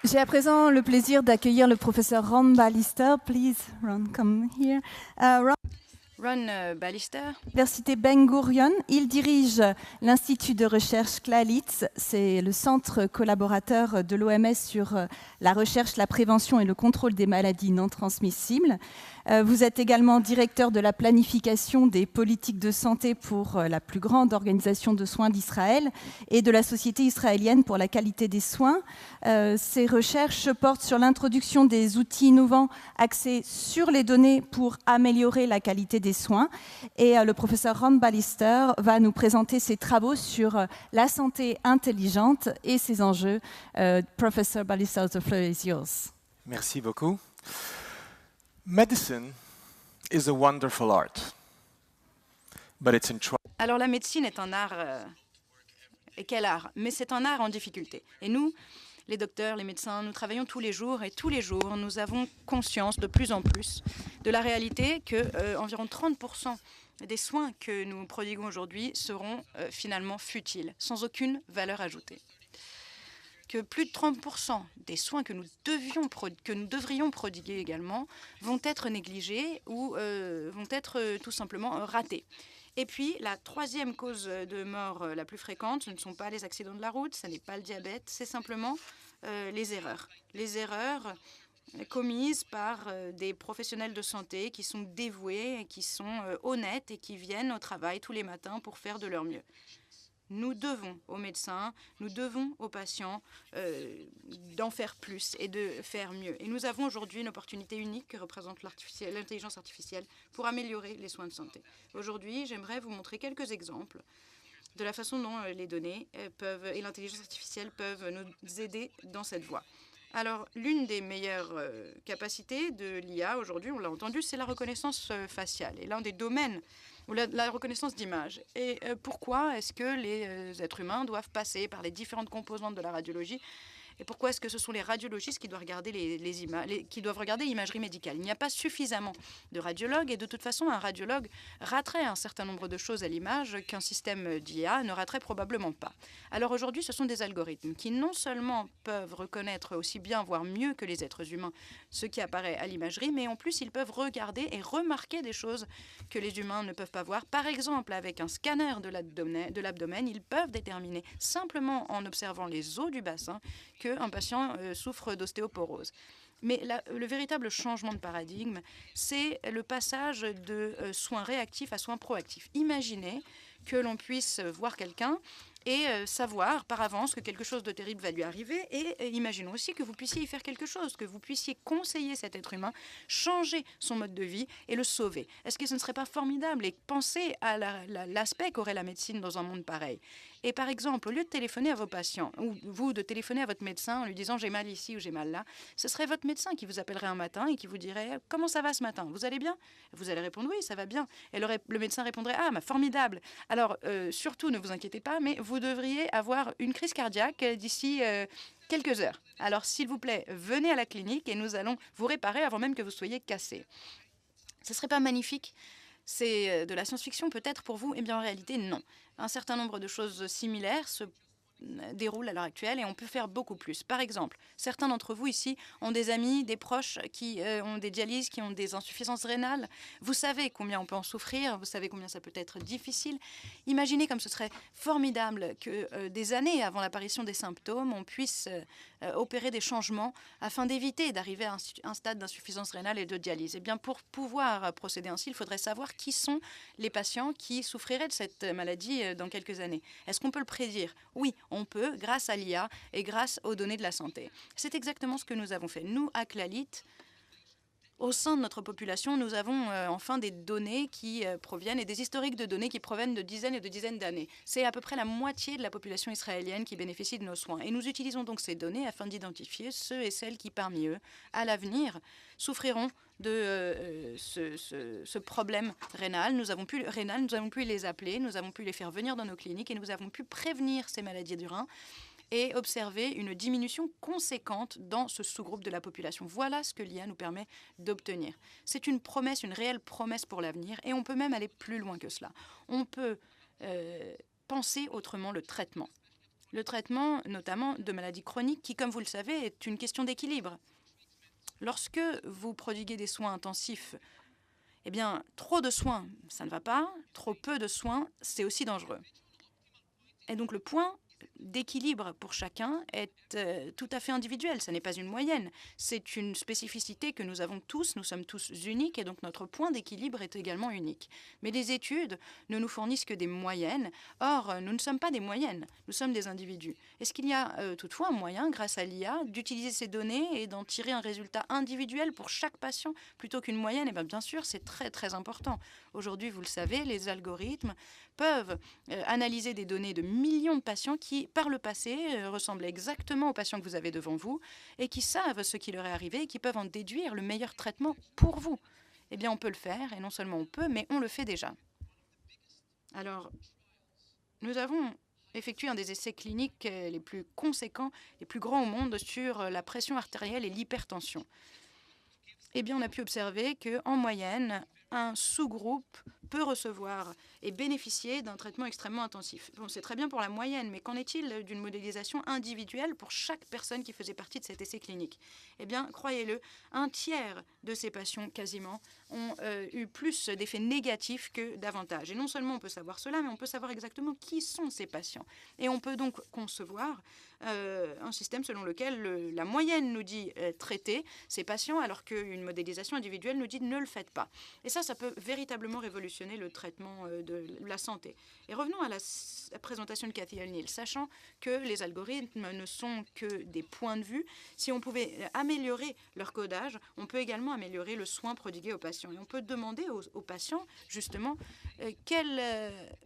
J'ai à présent le plaisir d'accueillir le professeur Ron Ballister. Please, Ron, come here. Ron, Ron Ballister. Université Ben Gurion. Il dirige l'Institut de recherche Clalit. C'est le centre collaborateur de l'OMS sur la recherche, la prévention et le contrôle des maladies non transmissibles. Vous êtes également directeur de la planification des politiques de santé pour la plus grande organisation de soins d'Israël et de la Société israélienne pour la qualité des soins. Ces recherches portent sur l'introduction des outils innovants axés sur les données pour améliorer la qualité des soins. Et le professeur Ron Ballister va nous présenter ses travaux sur la santé intelligente et ses enjeux. Professor Ballister, the floor is yours. Merci beaucoup. Medicine is a wonderful art, but it's in Alors la médecine est un art, et quel art? Mais c'est un art en difficulté. Et nous, les docteurs, les médecins, nous travaillons tous les jours et tous les jours, nous avons conscience de plus en plus de la réalité que environ 30% des soins que nous prodiguons aujourd'hui seront finalement futiles, sans aucune valeur ajoutée. Que plus de 30% des soins que nous devrions prodiguer également vont être négligés ou vont être tout simplement ratés. Et puis, la troisième cause de mort la plus fréquente, ce ne sont pas les accidents de la route, ce n'est pas le diabète, c'est simplement les erreurs. Les erreurs commises par des professionnels de santé qui sont dévoués, qui sont honnêtes et qui viennent au travail tous les matins pour faire de leur mieux. Nous devons aux médecins, nous devons aux patients d'en faire plus et de faire mieux. Et nous avons aujourd'hui une opportunité unique que représente l'intelligence artificielle pour améliorer les soins de santé. Aujourd'hui, j'aimerais vous montrer quelques exemples de la façon dont les données et l'intelligence artificielle peuvent nous aider dans cette voie. Alors, l'une des meilleures capacités de l'IA aujourd'hui, on l'a entendu, c'est la reconnaissance faciale. Et l'un des domaines ou la reconnaissance d'image. Et pourquoi est-ce que les êtres humains doivent passer par les différentes composantes de la radiologie? Et pourquoi est-ce que ce sont les radiologistes qui doivent regarder qui doivent regarder l'imagerie médicale? Il n'y a pas suffisamment de radiologues et de toute façon, un radiologue raterait un certain nombre de choses à l'image qu'un système d'IA ne raterait probablement pas. Alors aujourd'hui, ce sont des algorithmes qui non seulement peuvent reconnaître aussi bien, voire mieux que les êtres humains, ce qui apparaît à l'imagerie, mais en plus, ils peuvent regarder et remarquer des choses que les humains ne peuvent pas voir. Par exemple, avec un scanner de l'abdomen, ils peuvent déterminer simplement en observant les os du bassin qu'un patient souffre d'ostéoporose. Mais le véritable changement de paradigme, c'est le passage de soins réactifs à soins proactifs. Imaginez que l'on puisse voir quelqu'un et savoir par avance que quelque chose de terrible va lui arriver. Et imaginons aussi que vous puissiez y faire quelque chose, que vous puissiez conseiller cet être humain, changer son mode de vie et le sauver. Est-ce que ce ne serait pas formidable? Et pensez à l'aspect qu'aurait la médecine dans un monde pareil. Et par exemple, au lieu de téléphoner à vos patients, ou vous de téléphoner à votre médecin en lui disant « j'ai mal ici » ou « j'ai mal là », ce serait votre médecin qui vous appellerait un matin et qui vous dirait « comment ça va ce matin? Vous allez bien ?» Vous allez répondre « oui, ça va bien ». Et le médecin répondrait « ah, bah, formidable ». Alors, surtout, ne vous inquiétez pas, mais vous devriez avoir une crise cardiaque d'ici quelques heures. Alors, s'il vous plaît, venez à la clinique et nous allons vous réparer avant même que vous soyez cassé. Ce ne serait pas magnifique? C'est de la science-fiction peut-être pour vous? Eh bien, en réalité, non. Un certain nombre de choses similaires se déroulent à l'heure actuelle et on peut faire beaucoup plus. Par exemple, certains d'entre vous ici ont des amis, des proches qui ont des dialyses, qui ont des insuffisances rénales. Vous savez combien on peut en souffrir, vous savez combien ça peut être difficile. Imaginez comme ce serait formidable que des années avant l'apparition des symptômes, on puisse opérer des changements afin d'éviter d'arriver à un stade d'insuffisance rénale et de dialyse. Eh bien, pour pouvoir procéder ainsi, il faudrait savoir qui sont les patients qui souffriraient de cette maladie dans quelques années. Est-ce qu'on peut le prédire? Oui, on peut, grâce à l'IA et grâce aux données de la santé. C'est exactement ce que nous avons fait. Nous, à Clalit, au sein de notre population, nous avons enfin des données qui proviennent et des historiques de données qui proviennent de dizaines et de dizaines d'années. C'est à peu près la moitié de la population israélienne qui bénéficie de nos soins. Et nous utilisons donc ces données afin d'identifier ceux et celles qui, parmi eux, à l'avenir, souffriront de ce problème rénal. Nous avons pu les appeler, nous avons pu les faire venir dans nos cliniques et nous avons pu prévenir ces maladies du rein et observer une diminution conséquente dans ce sous-groupe de la population. Voilà ce que l'IA nous permet d'obtenir. C'est une promesse, une réelle promesse pour l'avenir, et on peut même aller plus loin que cela. On peut penser autrement le traitement. le traitement notamment de maladies chroniques qui, comme vous le savez, est une question d'équilibre. Lorsque vous prodiguez des soins intensifs, eh bien, trop de soins, ça ne va pas. Trop peu de soins, c'est aussi dangereux. Et donc, le point d'équilibre pour chacun est tout à fait individuel. Ce n'est pas une moyenne. C'est une spécificité que nous avons tous. Nous sommes tous uniques et donc notre point d'équilibre est également unique. Mais les études ne nous fournissent que des moyennes. Or, nous ne sommes pas des moyennes. Nous sommes des individus. Est-ce qu'il y a toutefois un moyen, grâce à l'IA, d'utiliser ces données et d'en tirer un résultat individuel pour chaque patient plutôt qu'une moyenne? Eh bien sûr, c'est très, très important. Aujourd'hui, vous le savez, les algorithmes peuvent analyser des données de millions de patients qui, par le passé, ressemblaient exactement aux patients que vous avez devant vous et qui savent ce qui leur est arrivé et qui peuvent en déduire le meilleur traitement pour vous. Eh bien, on peut le faire, et non seulement on peut, mais on le fait déjà. Alors, nous avons effectué un des essais cliniques les plus conséquents, les plus grands au monde sur la pression artérielle et l'hypertension. Eh bien, on a pu observer qu'en moyenne, un sous-groupe peut recevoir et bénéficier d'un traitement extrêmement intensif. Bon, c'est très bien pour la moyenne, mais qu'en est-il d'une modélisation individuelle pour chaque personne qui faisait partie de cet essai clinique? Eh bien, croyez-le, un tiers de ces patients, quasiment, ont eu plus d'effets négatifs que d'avantages. Et non seulement on peut savoir cela, mais on peut savoir exactement qui sont ces patients. Et on peut donc concevoir un système selon lequel la moyenne nous dit traiter ces patients, alors qu'une modélisation individuelle nous dit ne le faites pas. Et ça peut véritablement révolutionner le traitement de la santé. Et revenons à la présentation de Cathy O'Neil, sachant que les algorithmes ne sont que des points de vue. Si on pouvait améliorer leur codage, on peut également améliorer le soin prodigué aux patients. Et on peut demander aux patients, justement, quel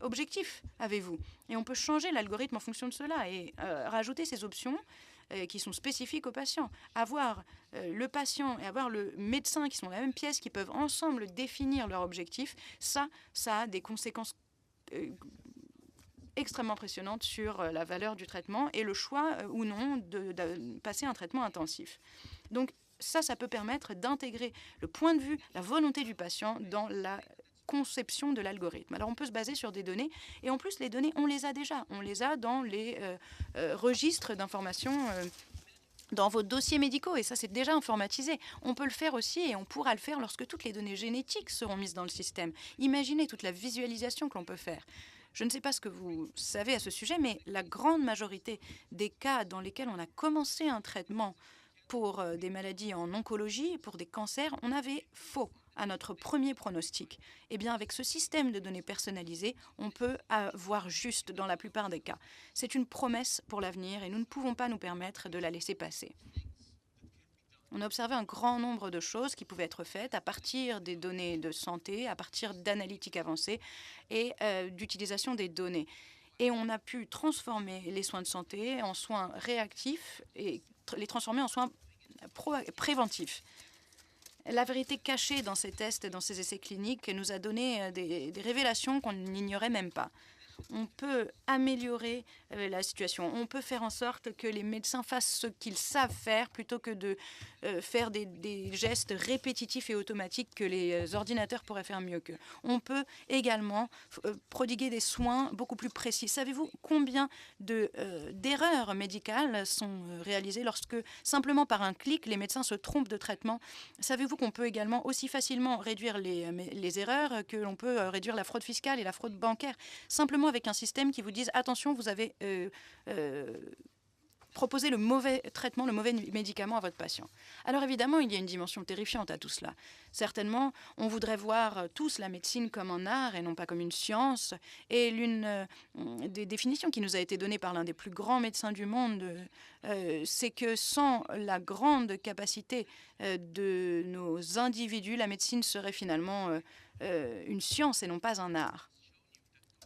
objectif avez-vous? Et on peut changer l'algorithme en fonction de cela et rajouter ces options qui sont spécifiques aux patients. Avoir le patient et avoir le médecin qui sont dans la même pièce, qui peuvent ensemble définir leur objectif, ça a des conséquences extrêmement impressionnantes sur la valeur du traitement et le choix ou non de passer un traitement intensif. Donc ça peut permettre d'intégrer le point de vue, la volonté du patient dans la conception de l'algorithme. Alors on peut se baser sur des données et en plus les données on les a déjà, on les a dans les registres d'informations dans vos dossiers médicaux et ça c'est déjà informatisé. On peut le faire aussi et on pourra le faire lorsque toutes les données génétiques seront mises dans le système. Imaginez toute la visualisation que l'on peut faire. Je ne sais pas ce que vous savez à ce sujet, mais la grande majorité des cas dans lesquels on a commencé un traitement pour des maladies en oncologie, pour des cancers, on avait faux à notre premier pronostic. Eh bien, avec ce système de données personnalisées, on peut avoir juste dans la plupart des cas. C'est une promesse pour l'avenir et nous ne pouvons pas nous permettre de la laisser passer. On a observé un grand nombre de choses qui pouvaient être faites à partir des données de santé, à partir d'analytiques avancées et d'utilisation des données. Et on a pu transformer les soins de santé en soins réactifs et les transformer en soins préventifs. La vérité cachée dans ces tests et dans ces essais cliniques nous a donné des révélations qu'on n'ignorait même pas. On peut améliorer la situation. On peut faire en sorte que les médecins fassent ce qu'ils savent faire plutôt que de faire des gestes répétitifs et automatiques que les ordinateurs pourraient faire mieux qu'eux. On peut également prodiguer des soins beaucoup plus précis. Savez-vous combien d'erreurs médicales sont réalisées lorsque, simplement par un clic, les médecins se trompent de traitement? Savez-vous qu'on peut également aussi facilement réduire les erreurs que l'on peut réduire la fraude fiscale et la fraude bancaire, simplement avec un système qui vous dise attention, vous avez proposé le mauvais traitement, le mauvais médicament à votre patient. Alors évidemment, il y a une dimension terrifiante à tout cela. Certainement, on voudrait voir tous la médecine comme un art et non pas comme une science. Et l'une des définitions qui nous a été donnée par l'un des plus grands médecins du monde, c'est que sans la grande capacité de nos individus, la médecine serait finalement une science et non pas un art.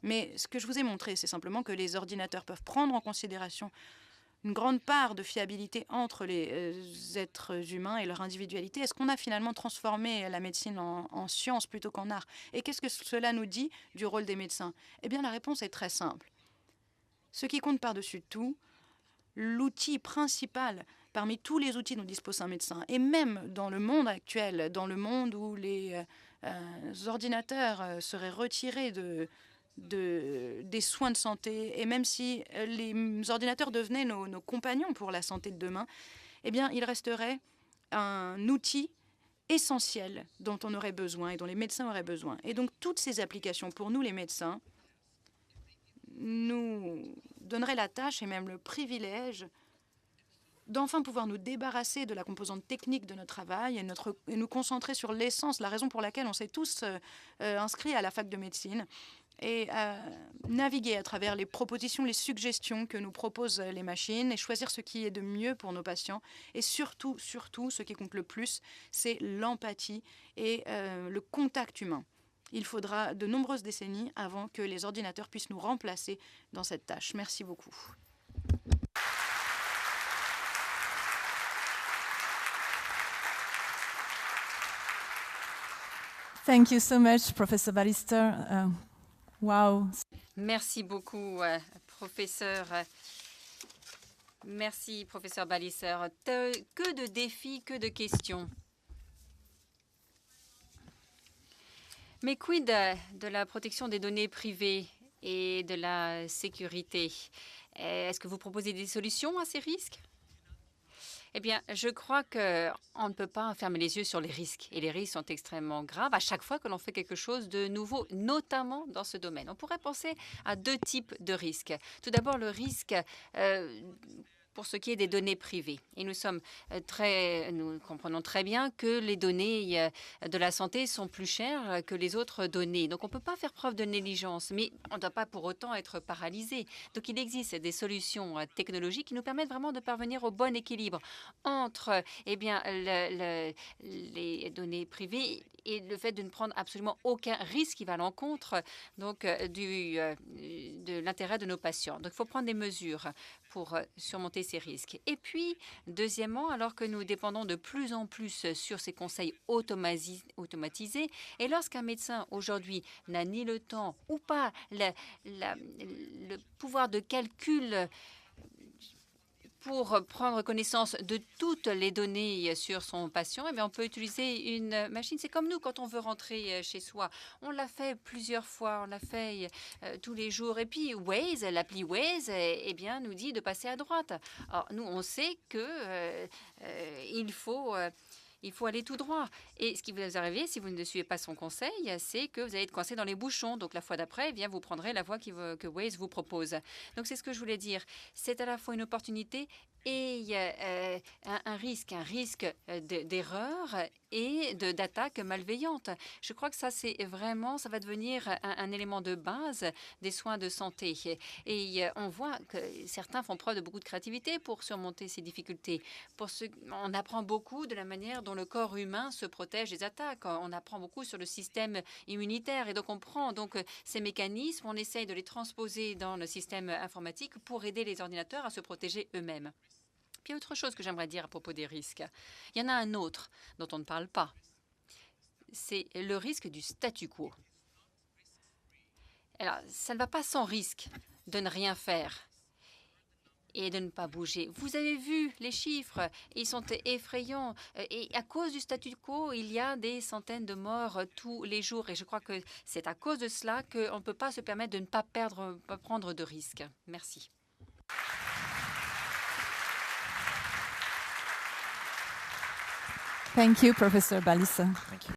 Mais ce que je vous ai montré, c'est simplement que les ordinateurs peuvent prendre en considération une grande part de fiabilité entre les êtres humains et leur individualité. Est-ce qu'on a finalement transformé la médecine en science plutôt qu'en art? Et qu'est-ce que cela nous dit du rôle des médecins? Eh bien, la réponse est très simple. Ce qui compte par-dessus tout, l'outil principal parmi tous les outils dont dispose un médecin, et même dans le monde actuel, dans le monde où les ordinateurs seraient retirés des soins de santé, et même si les ordinateurs devenaient nos compagnons pour la santé de demain, eh bien, il resterait un outil essentiel dont on aurait besoin et dont les médecins auraient besoin. Et donc, toutes ces applications, pour nous, les médecins, nous donneraient la tâche et même le privilège d'enfin pouvoir nous débarrasser de la composante technique de notre travail et nous concentrer sur l'essence, la raison pour laquelle on s'est tous inscrits à la fac de médecine, et naviguer à travers les propositions, les suggestions que nous proposent les machines et choisir ce qui est de mieux pour nos patients. Et surtout, ce qui compte le plus, c'est l'empathie et le contact humain. Il faudra de nombreuses décennies avant que les ordinateurs puissent nous remplacer dans cette tâche. Merci beaucoup. Thank you so much, Professor Ballister. Wow. Merci beaucoup, professeur. Merci, professeur Ballister. Que de défis, que de questions. Mais quid de la protection des données privées et de la sécurité? Est-ce que vous proposez des solutions à ces risques? Eh bien, je crois qu'on ne peut pas fermer les yeux sur les risques. Et les risques sont extrêmement graves à chaque fois que l'on fait quelque chose de nouveau, notamment dans ce domaine. On pourrait penser à deux types de risques. Tout d'abord, le risque pour ce qui est des données privées. Et nous comprenons très bien que les données de la santé sont plus chères que les autres données. Donc, on ne peut pas faire preuve de négligence, mais on ne doit pas pour autant être paralysé. Donc, il existe des solutions technologiques qui nous permettent vraiment de parvenir au bon équilibre entre les données privées et le fait de ne prendre absolument aucun risque qui va à l'encontre de l'intérêt de nos patients. Donc, il faut prendre des mesures pour surmonter ces risques. Et puis, deuxièmement, alors que nous dépendons de plus en plus sur ces conseils automatisés, et lorsqu'un médecin aujourd'hui n'a ni le temps ou pas le pouvoir de calcul pour prendre connaissance de toutes les données sur son patient, eh bien, on peut utiliser une machine. C'est comme nous quand on veut rentrer chez soi. On l'a fait plusieurs fois, on l'a fait tous les jours. Et puis Waze, l'appli Waze, eh bien, nous dit de passer à droite. Alors, nous, on sait que il faut aller tout droit. Et ce qui vous arrive, si vous ne suivez pas son conseil, c'est que vous allez être coincé dans les bouchons. Donc, la fois d'après, eh bien, vous prendrez la voie que Waze vous propose. Donc, c'est ce que je voulais dire. C'est à la fois une opportunité et un risque d'erreur et d'attaque malveillante. Je crois que ça va devenir un élément de base des soins de santé. Et on voit que certains font preuve de beaucoup de créativité pour surmonter ces difficultés. On apprend beaucoup de la manière dont le corps humain se protège des attaques. On apprend beaucoup sur le système immunitaire. Et donc, on prend ces mécanismes, on essaye de les transposer dans le système informatique pour aider les ordinateurs à se protéger eux-mêmes. Puis, autre chose que j'aimerais dire à propos des risques. Il y en a un autre dont on ne parle pas. C'est le risque du statu quo. Alors, ça ne va pas sans risque de ne rien faire et de ne pas bouger. Vous avez vu les chiffres, ils sont effrayants. Et à cause du statu quo, il y a des centaines de morts tous les jours. Et je crois que c'est à cause de cela qu'on ne peut pas se permettre de ne pas prendre de risques. Merci. Thank you, Professor Ballister. Thank you.